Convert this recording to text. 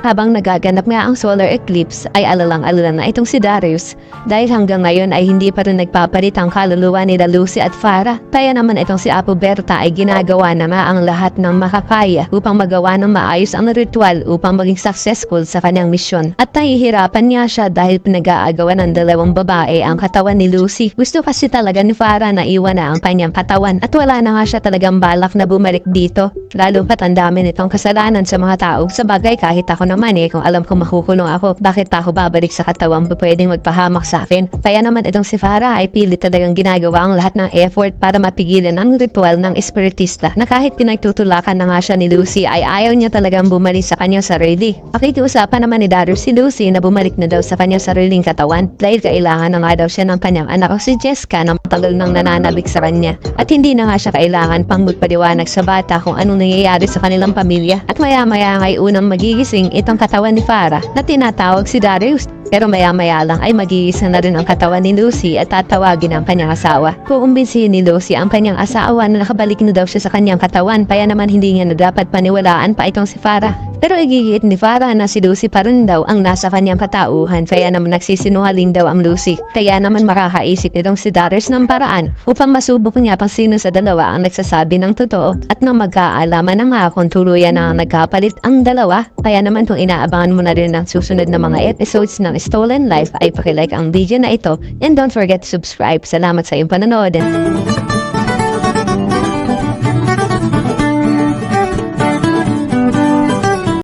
Habang nagaganap nga ang solar eclipse ay alalang-alala na itong si Darius dahil hanggang ngayon ay hindi pa rin nagpapalit ang kaluluwa ni Lucy at Farah. Kaya naman itong si Apo Berta ay ginagawa na nga ang lahat ng makakaya upang magawa ng maayos ang ritual upang maging successful sa kanyang misyon. At nahihirapan niya siya dahil pinag-aagawan ng dalawang babae ang katawan ni Lucy. Gusto kasi talaga ni Farah na iwan na ang kanyang katawan at wala na nga siya talagang balak na bumalik dito. Lalo pat ang dami nitong kasalanan sa mga tao. Sa bagay kahit ako naman kung alam ko makukulong ako, bakit ako babalik sa katawan pa pwedeng magpahamak sa akin? Kaya naman itong si Farah ay pilit talagang ginagawa ang lahat ng effort para mapigilan ang ritual ng espiritista na kahit pinagtutulakan na nga siya ni Lucy ay ayaw niya talagang bumalik sa kanyang sarili. Pakikiusapan naman ni Darius si Lucy na bumalik na daw sa kanyang sariling katawan dahil kailangan na nga daw siya ng kanyang anak o si Jessica na matagal nang nananabik sa kanya. At hindi na nga siya kailangan pang magpaliwanag sa bata kung anong nangyayari sa kanilang pamilya. At maya-maya ay unang magigising itong katawan ni Farah na tinatawag si Darius. Pero maya-maya lang ay mag-iisa na rin ang katawan ni Lucy at tatawagin ang kanyang asawa. Kuumbinsihin ni Lucy ang kanyang asawa na nakabalik na daw siya sa kanyang katawan, kaya naman hindi niya na dapat paniwalaan pa itong si Farah. Pero igigit ni Farah na si Lucy pa rin daw ang nasa kanyang katauhan, kaya naman nagsisinungaling daw ang Lucy. Kaya naman makakaisip nitong si Darius ng paraan upang masubok niya pang sino sa dalawa ang nagsasabi ng totoo at nang magkaalaman na nga kung tuluyan na nagkapalit ang dalawa. Kaya naman kung inaabangan mo na rin ang susunod na mga episodes ng Stolen Life ay pakilike ang video na ito and don't forget to subscribe. Salamat sa iyong panonood.